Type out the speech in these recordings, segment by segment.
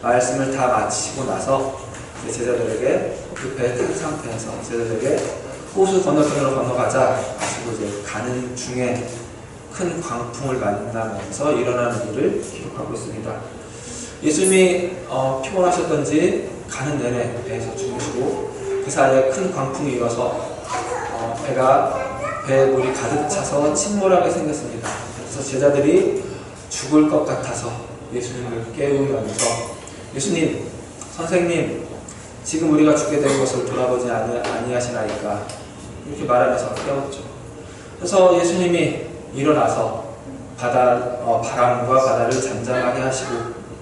말씀을 다 마치고 나서 제자들에게 그 배 탄 상태에서 제자들에게 호수 건너편으로 건너가자 하시고 이제 가는 중에 큰 광풍을 만나면서 일어나는 일을 기록하고 있습니다. 예수님이 피곤하셨던지 가는 내내 배에서 주무시고 그 사이에 큰 광풍이 일어서 배에 물이 가득 차서 침몰하게 생겼습니다. 그래서 제자들이 죽을 것 같아서 예수님을 깨우면서 예수님, 선생님, 지금 우리가 죽게 된 것을 돌아보지 아니하시나이까 이렇게 말하면서 깨웠죠. 그래서 예수님이 일어나서 바람과 바다를 잠잠하게 하시고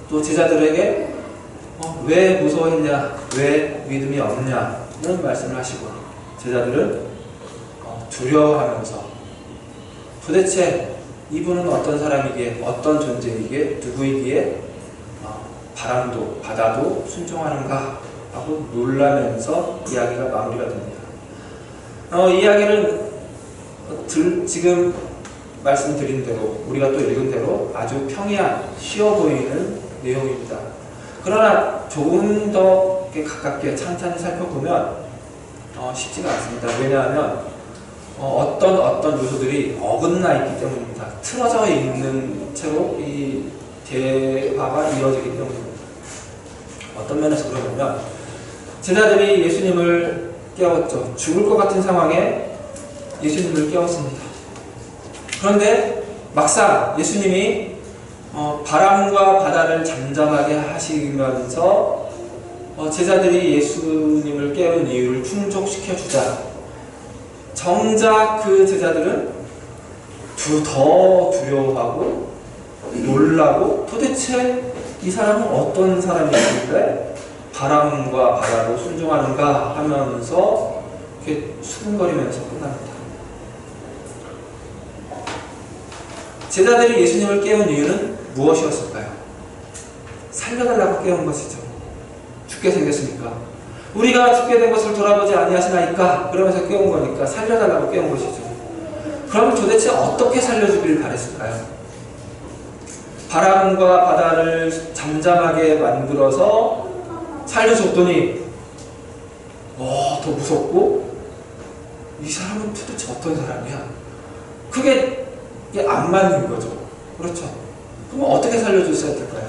또 제자들에게 왜 무서워했냐, 왜 믿음이 없냐는 말씀을 하시고 제자들은 두려워하면서 도대체 이분은 어떤 사람이기에 어떤 존재이기에 누구이기에 바람도 바다도 순종하는가 하고 놀라면서 이야기가 마무리가 됩니다. 이 이야기는 지금 말씀드린 대로 우리가 또 읽은 대로 아주 평이한 쉬워 보이는 내용입니다. 그러나 조금 더 가깝게 찬찬히 살펴보면 쉽지가 않습니다. 왜냐하면 어떤 요소들이 어긋나 있기 때문입니다. 틀어져 있는 채로 이 대화가 이어지기 때문입니다. 어떤 면에서 그러냐면 제자들이 예수님을 깨웠죠. 죽을 것 같은 상황에 예수님을 깨웠습니다. 그런데 막상 예수님이 바람과 바다를 잠잠하게 하시면서 제자들이 예수님을 깨운 이유를 충족시켜주자 정작 그 제자들은 더 두려워하고 놀라고 도대체 이 사람은 어떤 사람이었는데 바람과 바다로 순종하는가 하면서 이렇게 수근거리면서 끝납니다. 제자들이 예수님을 깨운 이유는 무엇이었을까요? 살려달라고 깨운 것이죠. 죽게 생겼으니까. 우리가 죽게 된 것을 돌아보지 아니하시나이까 그러면서 깨운 거니까 살려달라고 깨운 것이죠. 그럼 도대체 어떻게 살려주길 바랬을까요? 바람과 바다를 잠잠하게 만들어서 살려줬더니 더 무섭고 이 사람은 도대체 어떤 사람이야? 그게 안 맞는 거죠. 그렇죠? 그럼 어떻게 살려줬어야 될까요?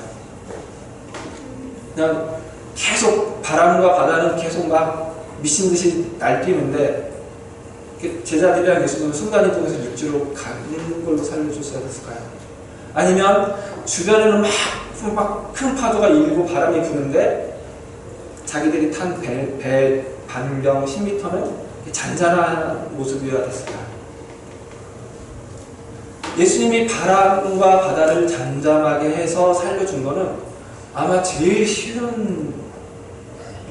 그냥 계속 바람과 바다는 계속 막 미친 듯이 날뛰는데 제자들이랑 예수님은 순간이동해서 육지로 가는 걸로 살려줬어야 됐을까요? 아니면 주변에는 막 큰 파도가 일고 바람이 부는데 자기들이 탄 배 반경 10m는 잔잔한 모습이어야 됐을까요? 예수님이 바람과 바다를 잠잠하게 해서 살려준 거는 아마 제일 쉬운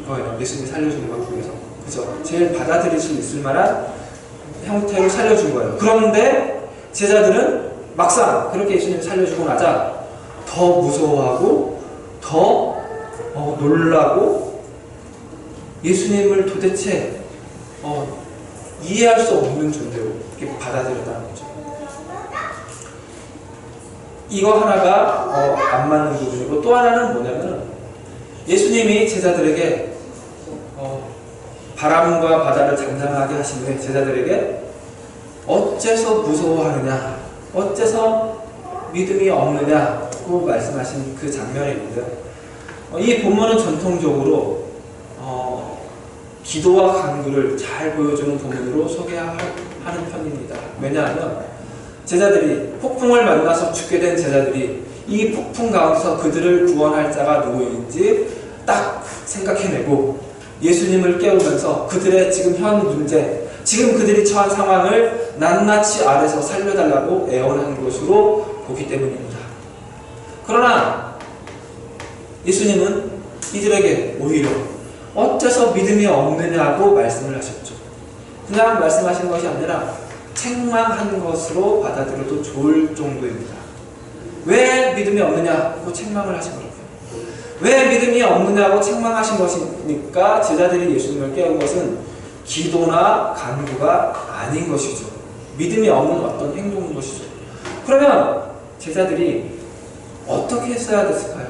거예요. 예수님이 살려준 것 중에서. 그죠? 제일 받아들일 수 있을 만한 형태로 살려준 거예요. 그런데 제자들은 막상 그렇게 예수님이 살려주고 나자 더 무서워하고 더 놀라고 예수님을 도대체 이해할 수 없는 존재로 이렇게 받아들였다는 거죠. 이거 하나가 안 맞는 부분이고 또 하나는 뭐냐면 예수님이 제자들에게 바람과 바다를 잠잠하게 하신 후에 제자들에게 어째서 무서워하느냐 어째서 믿음이 없느냐고 말씀하신 그 장면이 있는데 이 본문은 전통적으로 기도와 간구를 잘 보여주는 본문으로 소개하는 편입니다. 왜냐하면 제자들이 폭풍을 만나서 죽게 된 제자들이 이 폭풍 가운데서 그들을 구원할 자가 누구인지 딱 생각해내고 예수님을 깨우면서 그들의 지금 현 문제, 지금 그들이 처한 상황을 낱낱이 아래서 살려달라고 애원한 것으로 보기 때문입니다. 그러나 예수님은 이들에게 오히려 어째서 믿음이 없느냐고 말씀을 하셨죠. 그냥 말씀하신 것이 아니라 책망한 것으로 받아들여도 좋을 정도입니다. 왜 믿음이 없느냐고 책망을 하신 거예요. 왜 믿음이 없느냐고 책망하신 것이니까 제자들이 예수님을 깨운 것은 기도나 간구가 아닌 것이죠. 믿음이 없는 어떤 행동인 것이죠. 그러면 제자들이 어떻게 했어야 됐을까요?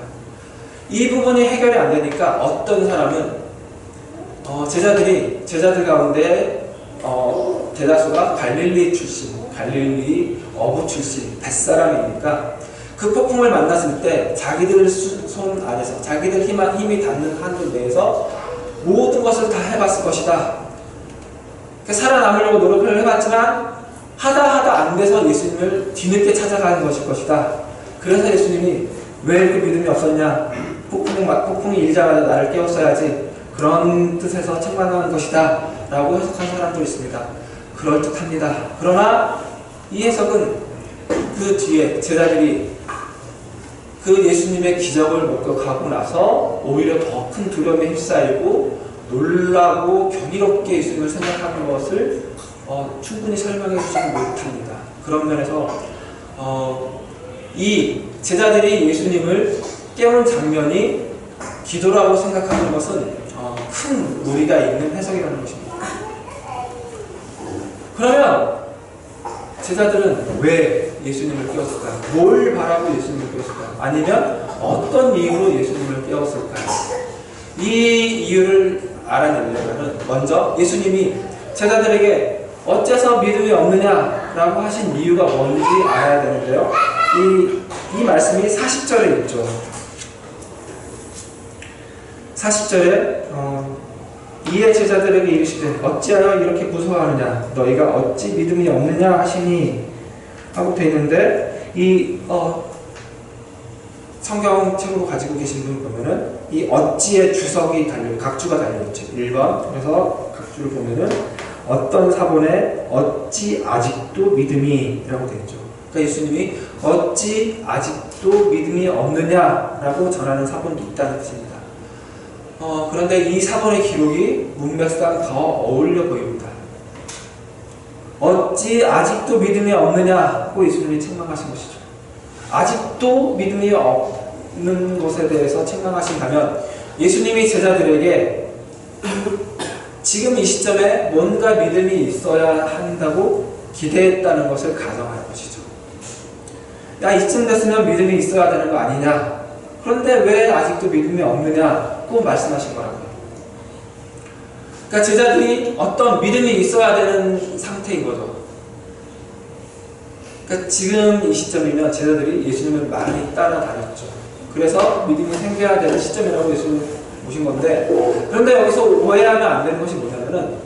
이 부분이 해결이 안 되니까 어떤 사람은 제자들 가운데 대다수가 갈릴리 출신, 갈릴리 어부 출신, 뱃사람이니까 그 폭풍을 만났을 때 자기들 손 안에서 자기들 힘이 닿는 한도 내에서 모든 것을 다 해봤을 것이다. 살아남으려고 노력을 해봤지만 하다 안 돼서 예수님을 뒤늦게 찾아가는 것일 것이다. 그래서 예수님이 왜 그 믿음이 없었냐? 폭풍이 일자마자 나를 깨웠어야지. 그런 뜻에서 책망하는 것이다 라고 해석한 사람도 있습니다. 그럴듯합니다. 그러나 이 해석은 그 뒤에 제자들이 그 예수님의 기적을 목격하고 나서 오히려 더 큰 두려움에 휩싸이고 놀라고 경이롭게 예수님을 생각하는 것을 충분히 설명해 주지 못합니다. 그런 면에서 이 제자들이 예수님을 깨우는 장면이 기도라고 생각하는 것은 큰 무리가 있는 해석이라는 것입니다. 그러면 제자들은 왜 예수님을 깨웠을까요? 뭘 바라고 예수님을 깨웠을까요? 아니면 어떤 이유로 예수님을 깨웠을까요? 이 이유를 알아내려면 먼저 예수님이 제자들에게 어째서 믿음이 없느냐라고 하신 이유가 뭔지 알아야 되는데요. 이 말씀이 40절에 있죠. 40절에 이에 제자들에게 이르시되 어찌하여 이렇게 무서워하느냐 너희가 어찌 믿음이 없느냐 하시니 하고 되어 있는데 이 성경책으로 가지고 계신 분 보면은 이 어찌의 주석이 각주가 달려있죠. 1번. 그래서 각주를 보면은 어떤 사본에 어찌 아직도 믿음이 라고 되어 있죠. 그러니까 예수님이 어찌 아직도 믿음이 없느냐라고 전하는 사본도 있다는 뜻입니다. 그런데 이 사본의 기록이 문맥상 더 어울려 보입니다. 어찌 아직도 믿음이 없느냐고 예수님이 책망하신 것이죠. 아직도 믿음이 없는 것에 대해서 책망하신다면 예수님이 제자들에게 지금 이 시점에 뭔가 믿음이 있어야 한다고 기대했다는 것을 가정할 것이죠. 야, 이쯤 됐으면 믿음이 있어야 되는 거 아니냐? 그런데 왜 아직도 믿음이 없느냐고 말씀하신 거라고요. 그러니까 제자들이 어떤 믿음이 있어야 되는 상태인 거죠. 그러니까 지금 이 시점이면 제자들이 예수님을 많이 따라다녔죠. 그래서 믿음이 생겨야 되는 시점이라고 예수님 오신 건데, 그런데 여기서 오해하면 안 되는 것이 뭐냐면은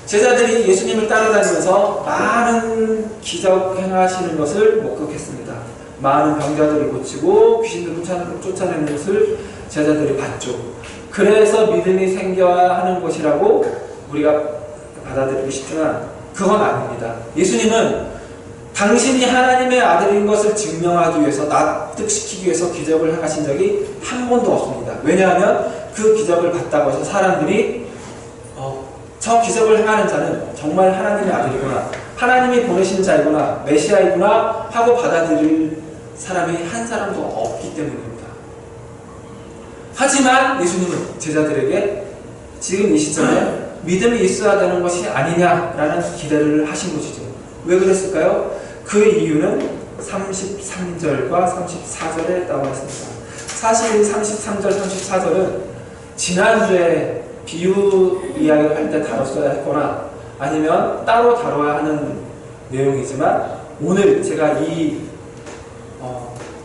제자들이 예수님을 따라다니면서 많은 기적 행하시는 것을 목격했습니다. 많은 병자들을 고치고 귀신들을 쫓아내는 것을 제자들이 봤죠. 그래서 믿음이 생겨야 하는 것이라고 우리가 받아들이기 쉽지만 그건 아닙니다. 예수님은 당신이 하나님의 아들인 것을 증명하기 위해서, 납득시키기 위해서 기적을 행하신 적이 한 번도 없습니다. 왜냐하면 그 기적을 봤다고 해서 사람들이 저 기적을 행하는 자는 정말 하나님의 아들이구나, 하나님이 보내신 자이구나, 메시아이구나 하고 받아들일 사람이 한 사람도 없기 때문입니다. 하지만 예수님은 제자들에게 지금 이 시점에 믿음이 있어야 되는 것이 아니냐라는 기대를 하신 것이죠. 왜 그랬을까요? 그 이유는 33절과 34절에 나와 있습니다. 사실 33절, 34절은 지난주에 비유 이야기를 할 때 다뤘어야 했거나 아니면 따로 다뤄야 하는 내용이지만 오늘 제가 이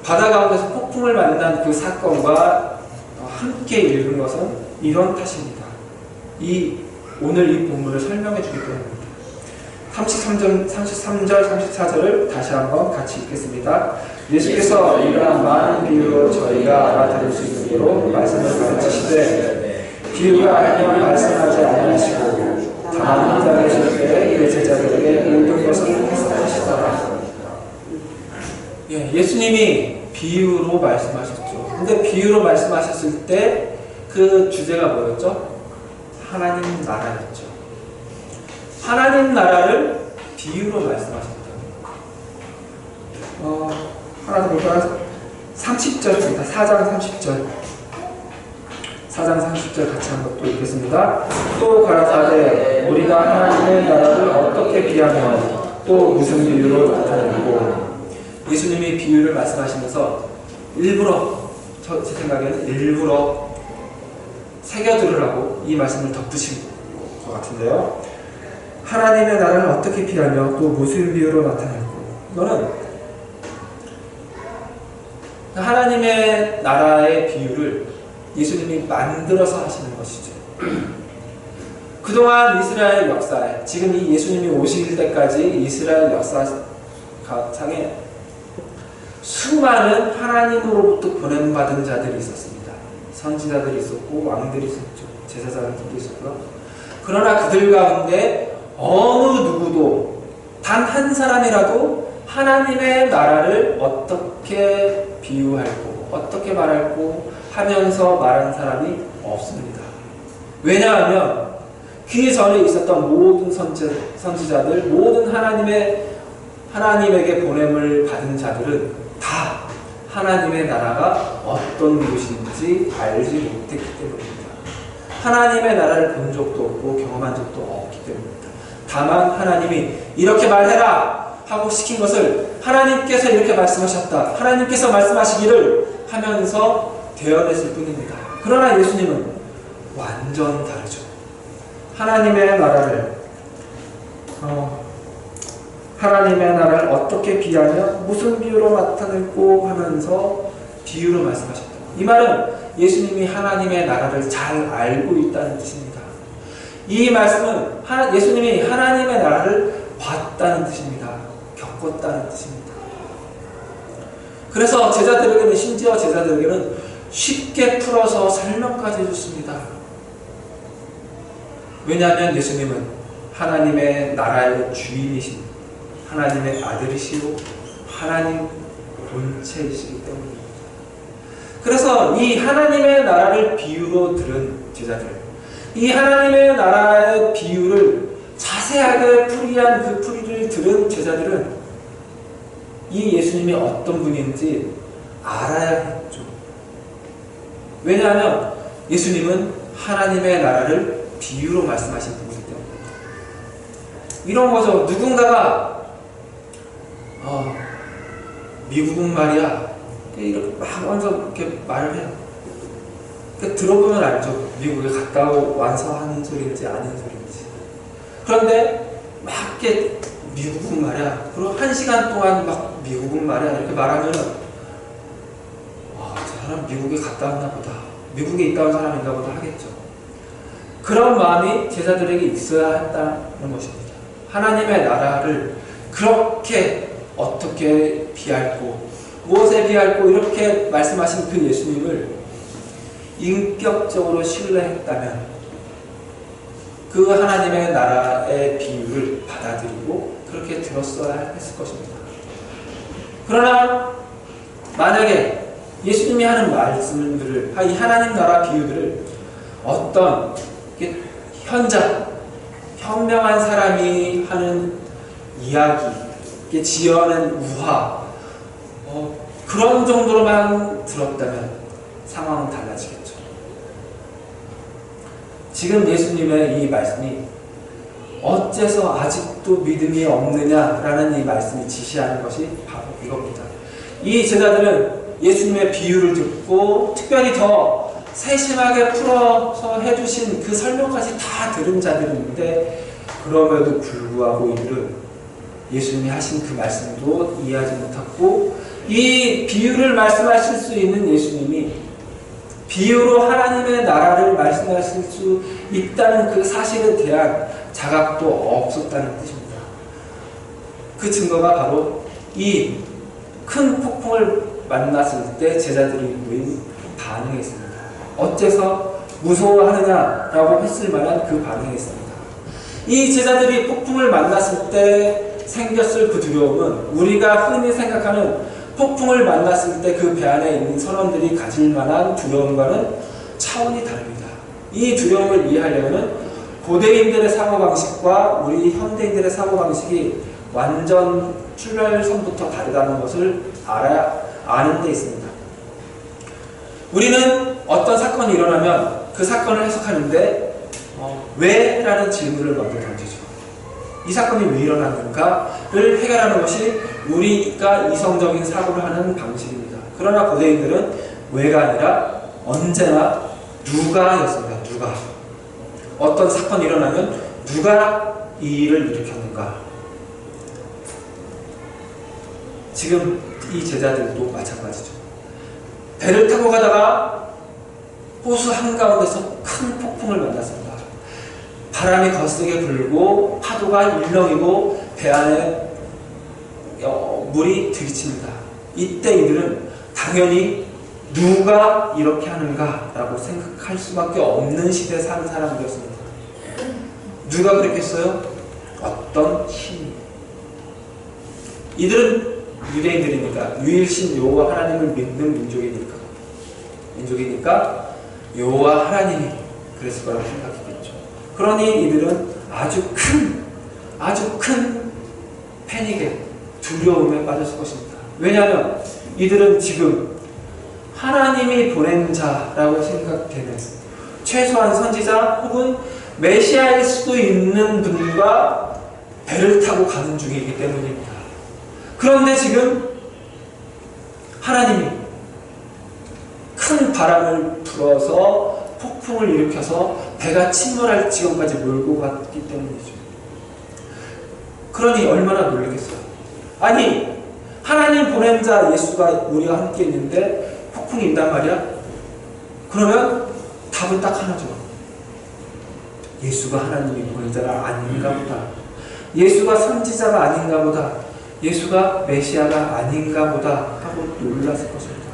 바다 가운데서 폭풍을 만난 그 사건과 함께 읽은 것은 이런 탓입니다. 오늘 이 본문을 설명해 주기 때문입니다. 33절, 34절을 다시 한번 같이 읽겠습니다. 예수께서 이러한 많은 비유로 저희가 알아들을 수 있도록 말씀을 가르치시되 비유가 아니면 말씀하지 아니하시고 다만 혼자 계실 때에 그 제자들에게 모든 것을 해석하시더라. 예수님이 비유로 말씀하셨죠. 근데 비유로 말씀하셨을 때 그 주제가 뭐였죠? 하나님 나라였죠. 하나님 나라를 비유로 말씀하셨다. 하나 더 볼까요? 30절입니다. 4장 30절. 4장 30절 같이 한번 또 읽겠습니다. 또 가라사대 우리가 하나님의 나라를 어떻게 비하며 또 무슨 비유로 나타내고. 예수님이 비유를 말씀하시면서 일부러 제 생각에는 일부러 새겨들으라고 이 말씀을 덧붙인 것 같은데요. 하나님의 나라를 어떻게 피하며 또 무슨 비유로 나타낼고, 이거는 하나님의 나라의 비유를 예수님이 만들어서 하시는 것이죠. 그동안 이스라엘 역사에, 지금 이 예수님이 오실 때까지 이스라엘 역사상에 수많은 하나님으로부터 보냄받은 자들이 있었습니다. 선지자들이 있었고 왕들이 있었죠. 제사장들도 있었고요. 그러나 그들 가운데 어느 누구도 단 한 사람이라도 하나님의 나라를 어떻게 비유할고 어떻게 말할고 하면서 말한 사람이 없습니다. 왜냐하면 그 전에 있었던 모든 선지자들, 모든 하나님에게 보냄을 받은 자들은 다 하나님의 나라가 어떤 것인지 알지 못했기 때문입니다. 하나님의 나라를 본 적도 없고 경험한 적도 없기 때문입니다. 다만 하나님이 이렇게 말해라 하고 시킨 것을 하나님께서 이렇게 말씀하셨다, 하나님께서 말씀하시기를 하면서 되어냈을 뿐입니다. 그러나 예수님은 완전 다르죠. 하나님의 나라를 어떻게 비하며 무슨 비유로 나타내고 하면서 비유로 말씀하셨다. 이 말은 예수님이 하나님의 나라를 잘 알고 있다는 뜻입니다. 이 말씀은 예수님이 하나님의 나라를 봤다는 뜻입니다. 겪었다는 뜻입니다. 그래서 심지어 제자들에게는 쉽게 풀어서 설명까지 해줬습니다. 왜냐하면 예수님은 하나님의 나라의 주인이신 하나님의 아들이시고 하나님 본체이시기 때문입니다. 그래서 이 하나님의 나라를 비유로 들은 제자들, 이 하나님의 나라의 비유를 자세하게 풀이한 그 풀이를 들은 제자들은 이 예수님이 어떤 분인지 알아야 했죠. 왜냐하면 예수님은 하나님의 나라를 비유로 말씀하신 분이기 때문입니다. 이런 거죠. 누군가가 미국은 말이야 이렇게 막 먼저 이렇게 말을 해요. 들어보면 알죠. 미국에 갔다 와서 하는 소리인지 아닌 소리인지. 그런데 막 이렇게 미국은 말이야. 그리고 1시간 동안 막 미국은 말이야 이렇게 말하면 저 사람 미국에 갔다 왔나 보다. 미국에 있다 온 사람인가 보다 하겠죠. 그런 마음이 제자들에게 있어야 했다는 것입니다. 하나님의 나라를 그렇게 어떻게 비할고 무엇에 비할고 이렇게 말씀하신 그 예수님을 인격적으로 신뢰했다면 그 하나님의 나라의 비유를 받아들이고 그렇게 들었어야 했을 것입니다. 그러나 만약에 예수님이 하는 말씀들을, 이 하나님 나라 비유들을 어떤 현명한 사람이 하는 이야기, 지어낸 우화, 그런 정도로만 들었다면 상황은 달라지겠죠. 지금 예수님의 이 말씀이 어째서 아직도 믿음이 없느냐라는 이 말씀이 지시하는 것이 바로 이겁니다. 이 제자들은 예수님의 비유를 듣고 특별히 더 세심하게 풀어서 해주신 그 설명까지 다 들은 자들인데 그럼에도 불구하고 이들은 예수님이 하신 그 말씀도 이해하지 못했고 이 비유를 말씀하실 수 있는 예수님이 비유로 하나님의 나라를 말씀하실 수 있다는 그 사실에 대한 자각도 없었다는 뜻입니다. 그 증거가 바로 이 큰 폭풍을 만났을 때 제자들이 보인 반응에 있습니다. 어째서 무서워하느냐라고 했을 만한 그 반응이 있습니다. 이 제자들이 폭풍을 만났을 때 생겼을 그 두려움은 우리가 흔히 생각하는 폭풍을 만났을 때 그 배 안에 있는 선원들이 가질 만한 두려움과는 차원이 다릅니다. 이 두려움을 이해하려면 고대인들의 사고방식과 우리 현대인들의 사고방식이 완전 출발선부터 다르다는 것을 아는 데 있습니다. 우리는 어떤 사건이 일어나면 그 사건을 해석하는데 왜? 라는 질문을 먼저 던지죠. 이 사건이 왜 일어났는가를 해결하는 것이 우리가 이성적인 사고를 하는 방식입니다. 그러나 고대인들은 왜가 아니라 언제나 누가였습니다. 누가. 어떤 사건이 일어나면 누가 이 일을 일으켰는가. 지금 이 제자들도 마찬가지죠. 배를 타고 가다가 호수 한가운데서 큰 폭풍을 만났습니다. 바람이 거세게 불고 파도가 일렁이고 배 안에 물이 들이칩니다. 이때 이들은 당연히 누가 이렇게 하는가 라고 생각할 수밖에 없는 시대에 사는 사람들이었습니다. 누가 그랬겠어요? 어떤 신이. 이들은 유대인들이니까, 유일신 여호와 하나님을 믿는 민족이니까 여호와 하나님이 그랬을 거라고 생각했겠죠. 그러니 이들은 아주 큰 패닉에, 두려움에 빠졌을 것입니다. 왜냐하면 이들은 지금 하나님이 보낸 자라고 생각되는, 최소한 선지자 혹은 메시아일 수도 있는 분과 배를 타고 가는 중이기 때문입니다. 그런데 지금 하나님이 큰 바람을 불어서 폭풍을 일으켜서 배가 침몰할 지경까지 몰고 갔기 때문이죠. 그러니 얼마나 놀라겠어요. 아니, 하나님 보낸 자 예수가 우리와 함께 있는데 폭풍이 있단 말이야? 그러면 답은 딱 하나죠. 예수가 하나님이 보낸 자가 아닌가 보다. 예수가 선지자가 아닌가 보다. 예수가 메시아가 아닌가 보다 하고 놀랐을 것입니다.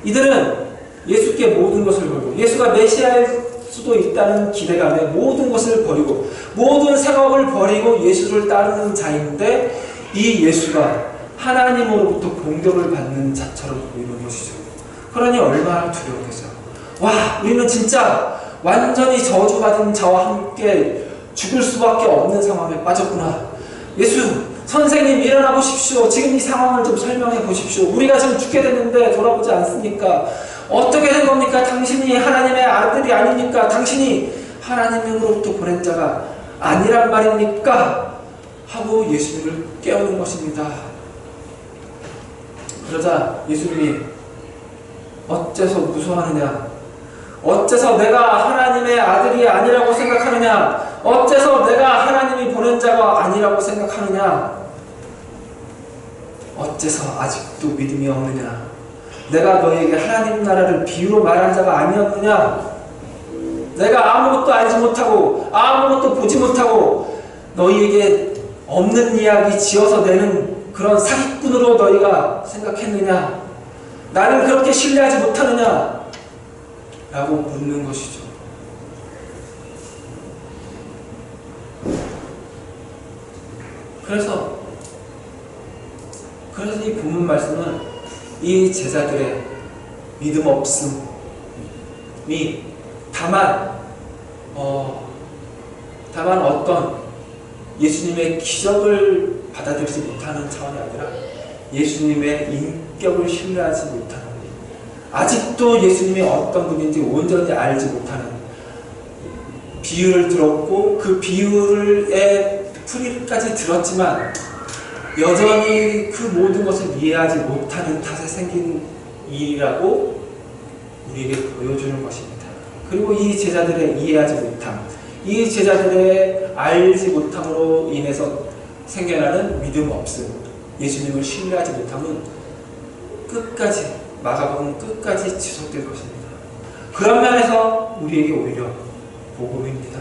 이들은 예수께 모든 것을 걸고, 예수가 메시아일 수도 있다는 기대감에 모든 것을 버리고, 모든 생업을 버리고 예수를 따르는 자인데, 이 예수가 하나님으로부터 공격을 받는 자처럼 보이는 것이죠. 그러니 얼마나 두려웠겠어요. 와, 우리는 진짜 완전히 저주받은 자와 함께 죽을 수밖에 없는 상황에 빠졌구나. 예수, 선생님 일어나 보십시오. 지금 이 상황을 좀 설명해 보십시오. 우리가 지금 죽게 됐는데 돌아보지 않습니까? 어떻게 된 겁니까? 당신이 하나님의 아들이 아닙니까? 당신이 하나님으로부터 보낸 자가 아니란 말입니까? 하고 예수님을 깨우는 것입니다. 그러자 예수님이 어째서 무서워하느냐? 어째서 내가 하나님의 아들이 아니라고 생각하느냐? 어째서 내가 하나님이 보낸 자가 아니라고 생각하느냐? 어째서 아직도 믿음이 없느냐? 내가 너에게 하나님 나라를 비유로 말한 자가 아니었느냐? 내가 아무것도 알지 못하고 아무것도 보지 못하고 너희에게 없는 이야기 지어서 내는 그런 사기꾼으로 너희가 생각했느냐? 나는 그렇게 신뢰하지 못하느냐? 라고 묻는 것이죠. 그래서 이 본문 말씀은 이 제자들의 믿음 없음이 다만 어떤 예수님의 기적을 받아들이지 못하는 차원이 아니라 예수님의 인격을 신뢰하지 못하는, 아직도 예수님이 어떤 분인지 온전히 알지 못하는, 비유를 들었고 그 비유의 풀이까지 들었지만 여전히 그 모든 것을 이해하지 못하는 탓에 생긴 일이라고 우리에게 보여주는 것입니다. 그리고 이 제자들의 이해하지 못함, 이 제자들의 알지 못함으로 인해서 생겨나는 믿음 없음, 예수님을 신뢰하지 못함은 끝까지, 마가복음 끝까지 지속될 것입니다. 그런 면에서 우리에게 오히려 복음입니다.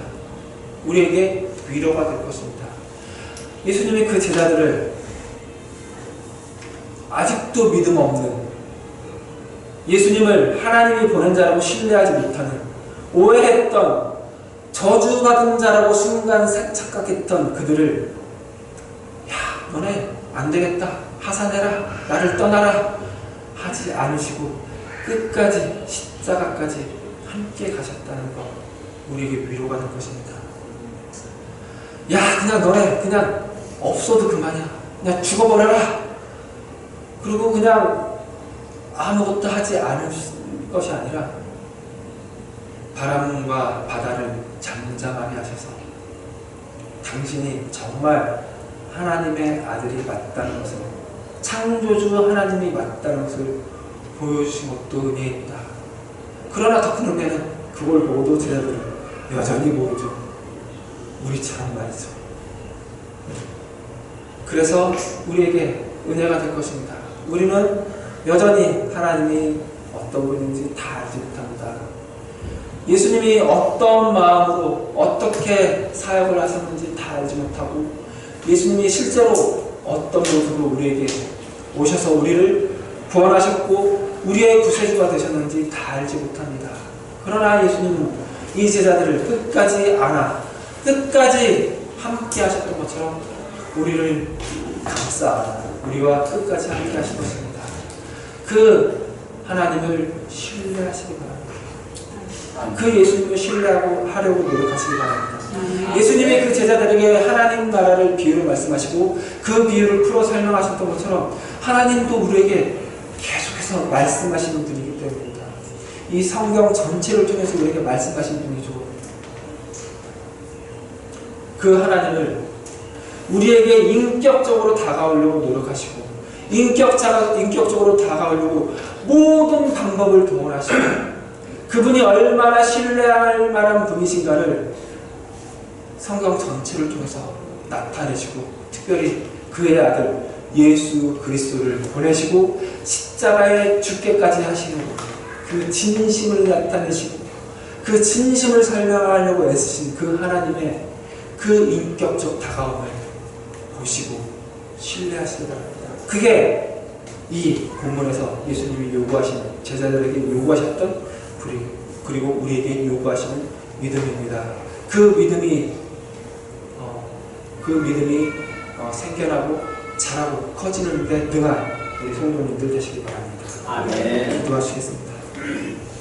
우리에게 위로가 될 것입니다. 예수님이 그 제자들을 아직도 믿음 없는, 예수님을 하나님이 보낸 자라고 신뢰하지 못하는, 오해했던, 저주받은 자라고 순간 착각했던 그들을, 야, 너네 안되겠다, 하산해라, 나를 떠나라 하지 않으시고 끝까지 십자가까지 함께 가셨다는 것, 우리에게 위로가 될 것입니다. 야, 그냥 너네 그냥 없어도 그만이야, 그냥 죽어버려라, 그리고 그냥 아무것도 하지 않을 것이 아니라 바람과 바다를 잠잠하게 하셔서 당신이 정말 하나님의 아들이 맞다는 것을, 창조주 하나님이 맞다는 것을 보여주신 것도 은혜입니다. 그러나 더 큰 은혜는 그걸 보고도 제자들은 여전히 모르죠. 우리처럼 말이죠. 그래서 우리에게 은혜가 될 것입니다. 우리는 여전히 하나님이 어떤 분인지 다 알지 못합니다. 예수님이 어떤 마음으로 어떻게 사역을 하셨는지 다 알지 못하고, 예수님이 실제로 어떤 모습으로 우리에게 오셔서 우리를 구원하셨고 우리의 구세주가 되셨는지 다 알지 못합니다. 그러나 예수님은 이 제자들을 끝까지 안아 끝까지 함께 하셨던 것처럼 우리를 감싸 안아 우리와 끝까지 함께 하실 것입니다. 그 하나님을 신뢰하시기 바랍니다. 그 예수님을 신뢰하고 하려고 노력하시기 바랍니다. 예수님이 그 제자들에게 하나님 나라를 비유로 말씀하시고 그 비유를 풀어 설명하셨던 것처럼 하나님도 우리에게 계속해서 말씀하시는 분이기 때문입니다. 이 성경 전체를 통해서 우리에게 말씀하신 분이죠. 그 하나님을 우리에게 인격적으로 다가오려고 노력하시고 인격적으로 다가오려고 모든 방법을 동원하시고 그분이 얼마나 신뢰할 만한 분이신가를 성경 전체를 통해서 나타내시고 특별히 그의 아들 예수 그리스도를 보내시고 십자가에 죽게까지 하시는 그 진심을 나타내시고 그 진심을 설명하려고 애쓰신 그 하나님의 그 인격적 다가옴을 보시고 신뢰하시기 바랍니다. 그게 이 본문에서 예수님이 요구하시는 제자들에게 요구하셨던 그리고 우리에게 요구하시는 믿음입니다. 그 믿음이 생겨나고 자라고 커지는 데 능한 우리 성도님들 되시기 바랍니다. 아멘. 기도하시겠습니다.